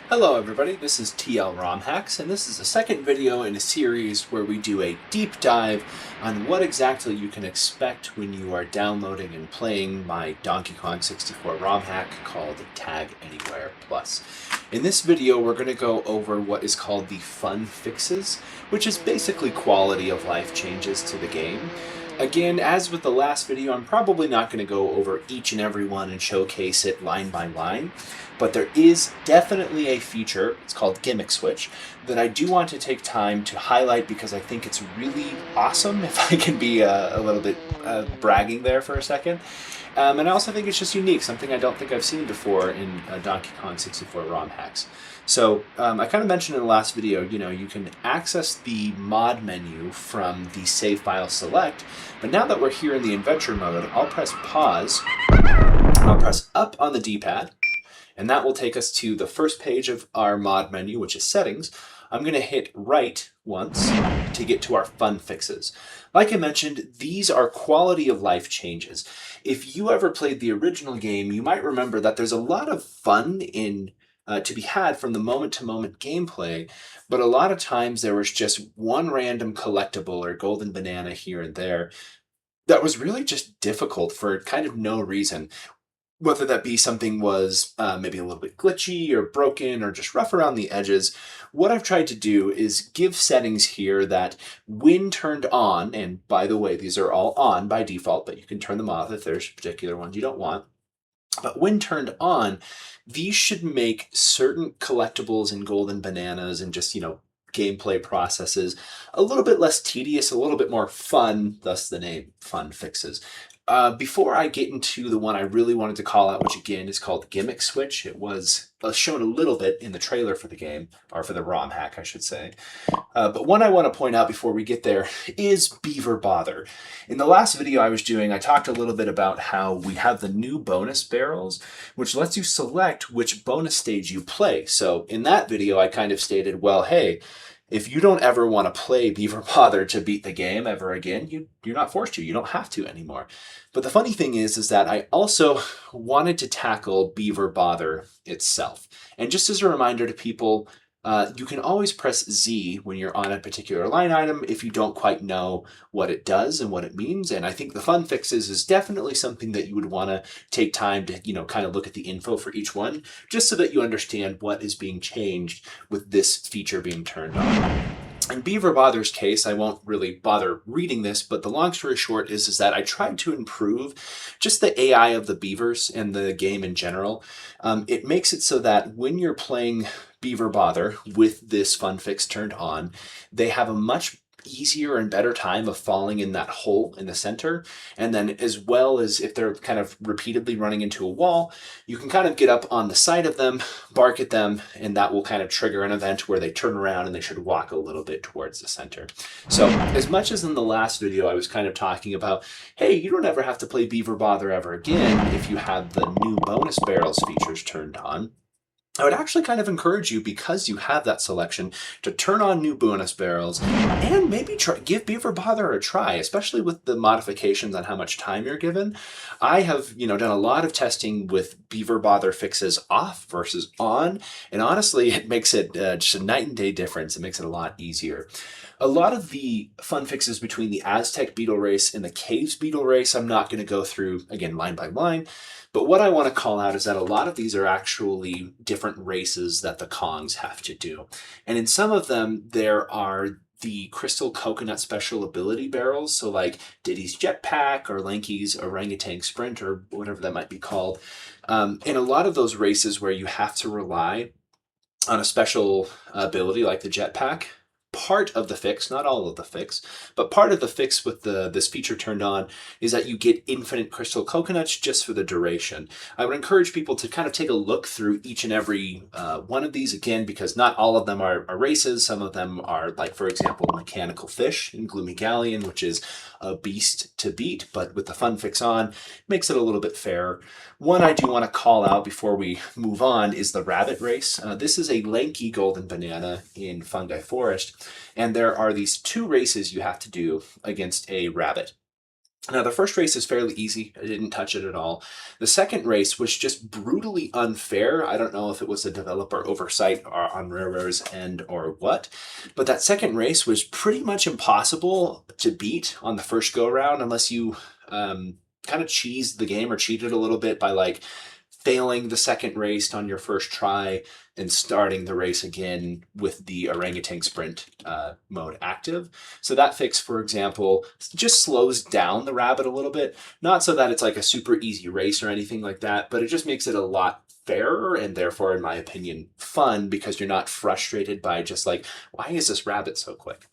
Hello everybody, this is TL ROM Hacks, and this is the second video in a series where we do a deep dive on what exactly you can expect when you are downloading and playing my Donkey Kong 64 ROM hack called Tag Anywhere Plus. In this video, we're going to go over what is called the fun fixes, which is basically quality of life changes to the game. Again, as with the last video, I'm probably not going to go over each and every one and showcase it line by line, but there is definitely a feature, it's called Gimmick Switch, that I do want to take time to highlight because I think it's really awesome, if I can be a little bit bragging there for a second. And I also think it's just unique, something I don't think I've seen before in Donkey Kong 64 ROM hacks. So I kind of mentioned in the last video, you can access the mod menu from the save file select, but now that we're here in the adventure mode, I'll press pause, I'll press up on the D-pad, and that will take us to the first page of our mod menu, which is settings. I'm going to hit right once to get to our fun fixes. Like I mentioned, these are quality of life changes. If you ever played the original game, you might remember that there's a lot of fun to be had from the moment-to-moment gameplay, but a lot of times there was just one random collectible or golden banana here and there that was really just difficult for kind of no reason. Whether that be something was maybe a little bit glitchy or broken or just rough around the edges, what I've tried to do is give settings here that when turned on, and by the way, these are all on by default, but you can turn them off if there's particular ones you don't want. But when turned on, these should make certain collectibles and golden bananas and just, gameplay processes a little bit less tedious, a little bit more fun, thus the name Fun Fixes. Before I get into the one I really wanted to call out, which again is called Gimmick Switch, it was shown a little bit in the trailer for the game, or for the ROM hack, I should say. But one I want to point out before we get there is Beaver Bother. In the last video I was doing, I talked a little bit about how we have the new bonus barrels, which lets you select which bonus stage you play. So in that video, I kind of stated, well, hey, if you don't ever want to play Beaver Bother to beat the game ever again, you're not forced to. You don't have to anymore. But the funny thing is that I also wanted to tackle Beaver Bother itself. And just as a reminder to people, you can always press Z when you're on a particular line item if you don't quite know what it does and what it means. And I think the fun fixes is definitely something that you would want to take time to, kind of look at the info for each one, just so that you understand what is being changed with this feature being turned on. In Beaver Bother's case, I won't really bother reading this, but the long story short is that I tried to improve just the AI of the beavers and the game in general. It makes it so that when you're playing Beaver Bother with this fun fix turned on, they have a much easier and better time of falling in that hole in the center. And then as well as if they're kind of repeatedly running into a wall, you can kind of get up on the side of them, bark at them, and that will kind of trigger an event where they turn around and they should walk a little bit towards the center. So as much as in the last video I was kind of talking about, hey, you don't ever have to play Beaver Bother ever again if you have the new bonus barrels features turned on, I would actually kind of encourage you, because you have that selection, to turn on new bonus barrels and maybe give Beaver Bother a try, especially with the modifications on how much time you're given. I have, done a lot of testing with Beaver Bother fixes off versus on, and honestly, it makes it just a night and day difference. It makes it a lot easier. A lot of the fun fixes between the Aztec Beetle Race and the Caves Beetle Race, I'm not going to go through, again, line by line. But what I want to call out is that a lot of these are actually different races that the Kongs have to do. And in some of them, there are the Crystal Coconut Special Ability barrels, so like Diddy's Jetpack or Lanky's Orangutan Sprint or whatever that might be called. In a lot of those races where you have to rely on a special ability like the Jetpack, part of the fix, not all of the fix, but part of the fix with this feature turned on is that you get infinite crystal coconuts just for the duration. I would encourage people to kind of take a look through each and every one of these again, because not all of them are races. Some of them are, like, for example, Mechanical Fish in Gloomy Galleon, which is a beast to beat, but with the fun fix on, makes it a little bit fairer. One I do want to call out before we move on is the Rabbit Race. This is a lanky golden banana in Fungi Forest, and there are these two races you have to do against a rabbit. Now, the first race is fairly easy. I didn't touch it at all. The second race was just brutally unfair. I don't know if it was a developer oversight or on Rareware's end or what, but that second race was pretty much impossible to beat on the first go-around unless you kind of cheesed the game or cheated a little bit by like failing the second race on your first try and starting the race again with the orangutan sprint mode active. So that fix, for example, just slows down the rabbit a little bit. Not so that it's like a super easy race or anything like that, but it just makes it a lot fairer and therefore, in my opinion, fun because you're not frustrated by just like, why is this rabbit so quick?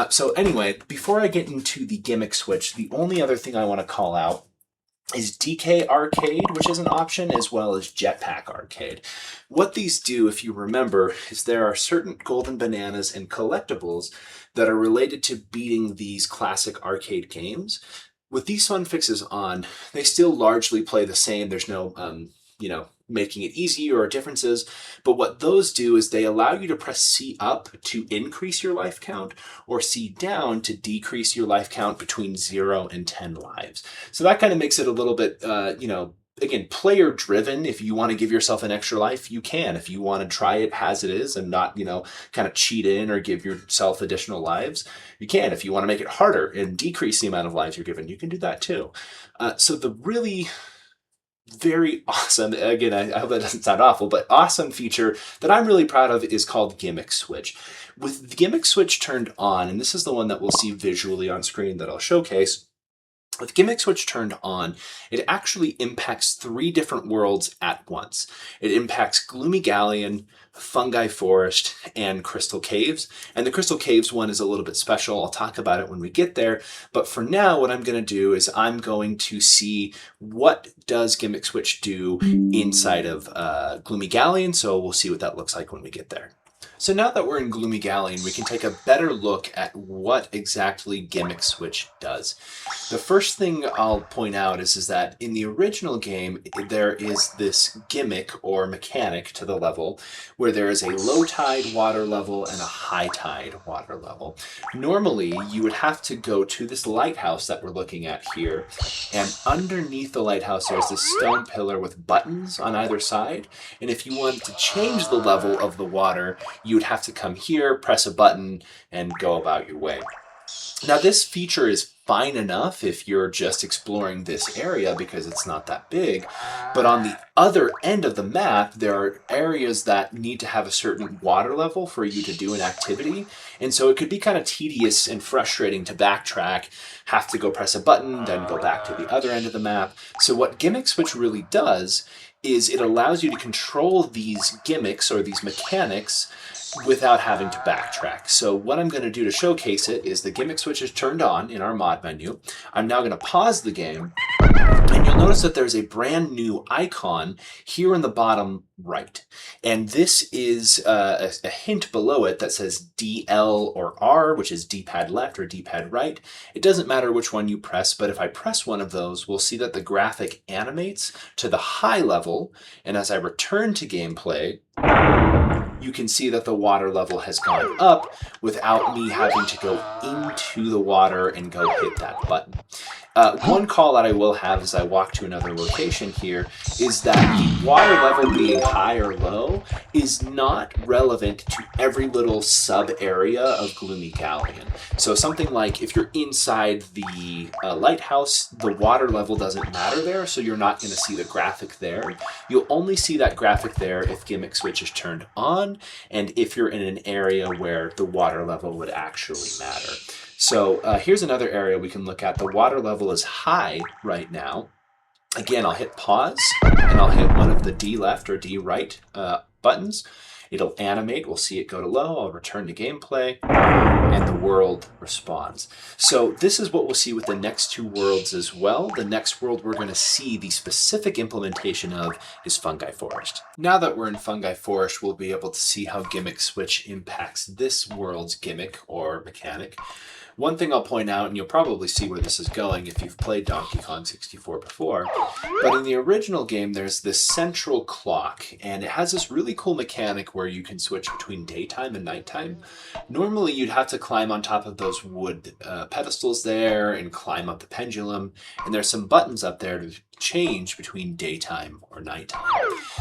So anyway, before I get into the gimmick switch, the only other thing I want to call out is DK Arcade, which is an option, as well as Jetpack Arcade. What these do, if you remember, is there are certain golden bananas and collectibles that are related to beating these classic arcade games. With these fun fixes on, they still largely play the same. There's no, making it easy or differences. But what those do is they allow you to press C up to increase your life count or C down to decrease your life count between 0 and 10 lives. So that kind of makes it a little bit, again, player driven. If you want to give yourself an extra life, you can. If you want to try it as it is and not, kind of cheat in or give yourself additional lives, you can. If you want to make it harder and decrease the amount of lives you're given, you can do that too. So the really very awesome, again, I hope that doesn't sound awful, but awesome feature that I'm really proud of is called Gimmick Switch. With the Gimmick Switch turned on, and this is the one that we'll see visually on screen that I'll showcase, with Gimmick Switch turned on, it actually impacts 3 different worlds at once. It impacts Gloomy Galleon, Fungi Forest, and Crystal Caves. And the Crystal Caves one is a little bit special. I'll talk about it when we get there. But for now, what I'm going to do is I'm going to see what does Gimmick Switch do inside of Gloomy Galleon. So we'll see what that looks like when we get there. So now that we're in Gloomy Galleon, we can take a better look at what exactly Gimmick Switch does. The first thing I'll point out is that in the original game, there is this gimmick or mechanic to the level where there is a low tide water level and a high tide water level. Normally, you would have to go to this lighthouse that we're looking at here, and underneath the lighthouse, there's this stone pillar with buttons on either side. And if you wanted to change the level of the water, you would have to come here, press a button, and go about your way. Now, this feature is fine enough if you're just exploring this area because it's not that big, but on the other end of the map, there are areas that need to have a certain water level for you to do an activity, and so it could be kind of tedious and frustrating to backtrack, have to go press a button, then go back to the other end of the map. So what Gimmick Switch really does is it allows you to control these gimmicks or these mechanics without having to backtrack. So what I'm going to do to showcase it is the Gimmick Switch is turned on in our mod menu. I'm now going to pause the game, and you'll notice that there's a brand new icon here in the bottom right. And this is a hint below it that says DL or R, which is D-pad left or D-pad right. It doesn't matter which one you press, but if I press one of those, we'll see that the graphic animates to the high level. And as I return to gameplay, you can see that the water level has gone up without me having to go into the water and go hit that button. One call that I will have as I walk to another location here is that the water level being high or low is not relevant to every little sub area of Gloomy Galleon. So something like if you're inside the lighthouse, the water level doesn't matter there, so you're not going to see the graphic there. You'll only see that graphic there if Gimmick Switch is turned on and if you're in an area where the water level would actually matter. So here's another area we can look at. The water level is high right now. Again, I'll hit pause, and I'll hit one of the D left or D right buttons. It'll animate. We'll see it go to low. I'll return to gameplay, and the world responds. So this is what we'll see with the next 2 worlds as well. The next world we're going to see the specific implementation of is Fungi Forest. Now that we're in Fungi Forest, we'll be able to see how Gimmick Switch impacts this world's gimmick or mechanic. One thing I'll point out, and you'll probably see where this is going if you've played Donkey Kong 64 before, but in the original game there's this central clock, and it has this really cool mechanic where you can switch between daytime and nighttime. Normally you'd have to climb on top of those wood pedestals there and climb up the pendulum, and there's some buttons up there to change between daytime or nighttime.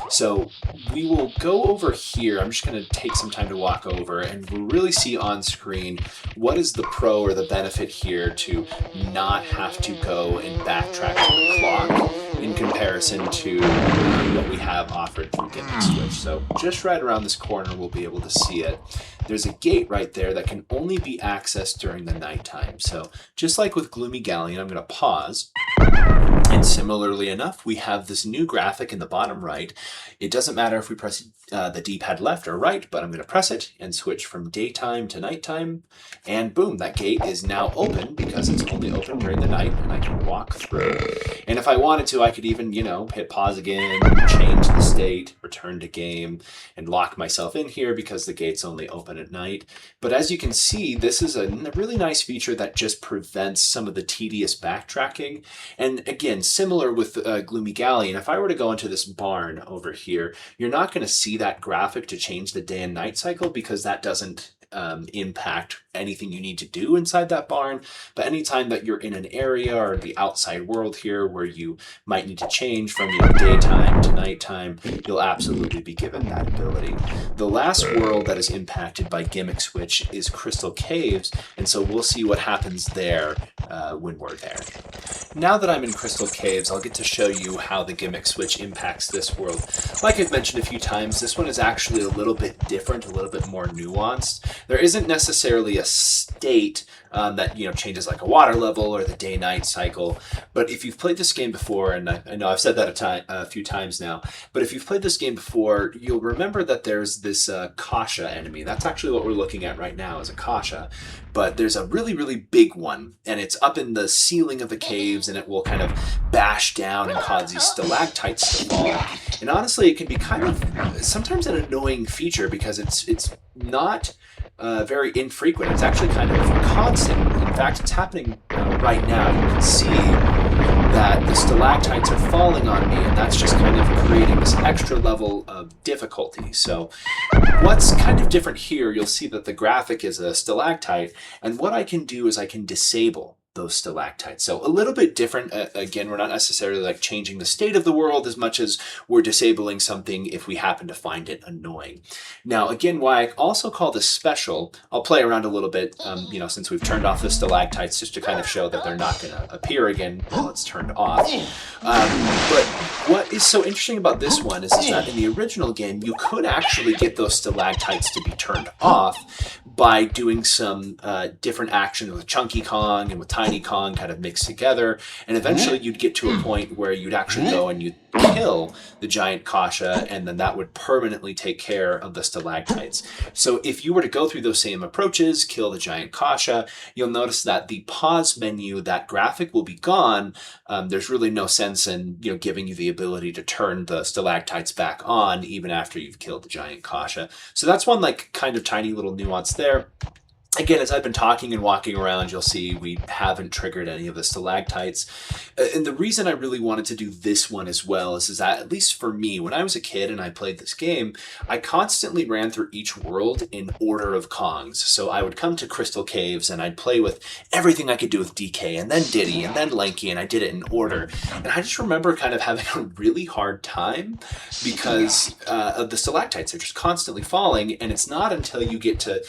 So we will go over here. I'm just going to take some time to walk over, and we'll really see on screen what is the pro or the benefit here to not have to go and backtrack to the clock in comparison to what we have offered through Gimmick Switch. So just right around this corner we'll be able to see it. There's a gate right there that can only be accessed during the nighttime. So just like with Gloomy Galleon, I'm going to pause. And similarly enough, we have this new graphic in the bottom right. It doesn't matter if we press the D-pad left or right, but I'm going to press it and switch from daytime to nighttime. And boom, that gate is now open because it's only open during the night, and I can walk through. And if I wanted to, I could even, hit pause again, change the state, return to game, and lock myself in here because the gate's only open at night. But as you can see, this is a really nice feature that just prevents some of the tedious backtracking. And again, similar with Gloomy Galleon, if I were to go into this barn over here, you're not going to see that graphic to change the day and night cycle because that doesn't impact anything you need to do inside that barn. But anytime that you're in an area or the outside world here where you might need to change from daytime to nighttime, you'll absolutely be given that ability. The last world that is impacted by Gimmick Switch is Crystal Caves, and so we'll see what happens there when we're there. Now that I'm in Crystal Caves, I'll get to show you how the Gimmick Switch impacts this world. Like I've mentioned a few times, this one is actually a little bit different, a little bit more nuanced. There isn't necessarily a state that changes like a water level or the day-night cycle. But if you've played this game before, and I know I've said that a few times now, but if you've played this game before, you'll remember that there's this Kasha enemy. That's actually what we're looking at right now, is a Kasha. But there's a really, really big one, and it's up in the ceiling of the caves, and it will kind of bash down and cause these stalactites to fall. And honestly, it can be kind of sometimes an annoying feature because it's not very infrequent. It's actually kind of constant. In fact, it's happening right now. You can see that the stalactites are falling on me, and that's just kind of creating this extra level of difficulty. So what's kind of different here, you'll see that the graphic is a stalactite, and what I can do is I can disable those stalactites. So a little bit different. Again, we're not necessarily like changing the state of the world as much as we're disabling something if we happen to find it annoying. Now, again, why I also call this special, I'll play around a little bit, since we've turned off the stalactites just to kind of show that they're not going to appear again while it's turned off. But what is so interesting about this one is that in the original game, you could actually get those stalactites to be turned off by doing some different actions with Chunky Kong and with Tiny Kong kind of mixed together, and eventually you'd get to a point where you'd actually go and you'd kill the giant Kasha, and then that would permanently take care of the stalactites. So if you were to go through those same approaches, kill the giant Kasha, you'll notice that the pause menu, that graphic will be gone. There's really no sense in giving you the ability to turn the stalactites back on even after you've killed the giant Kasha. So that's one kind of tiny little nuance there. Again, as I've been talking and walking around, you'll see we haven't triggered any of the stalactites. And the reason I really wanted to do this one as well is that, at least for me, when I was a kid and I played this game, I constantly ran through each world in order of Kongs. So I would come to Crystal Caves and I'd play with everything I could do with DK, and then Diddy, and then Lanky, and I did it in order. And I just remember kind of having a really hard time because of the stalactites are just constantly falling, and it's not until you get to,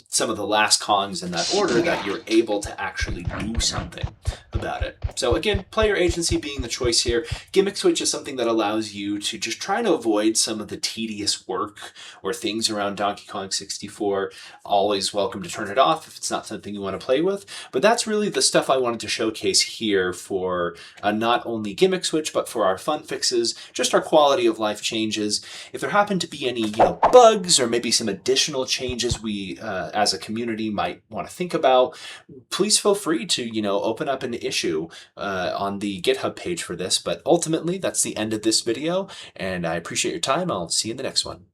some of the last Kongs in that order that you're able to actually do something about it. So again, player agency being the choice here. Gimmick Switch is something that allows you to just try to avoid some of the tedious work or things around Donkey Kong 64. Always welcome to turn it off if it's not something you want to play with. But that's really the stuff I wanted to showcase here for not only Gimmick Switch, but for our fun fixes, just our quality of life changes. If there happen to be any bugs or maybe some additional changes we as a community might want to think about, please feel free to open up an issue on the GitHub page for this. But ultimately, that's the end of this video, and I appreciate your time. I'll see you in the next one.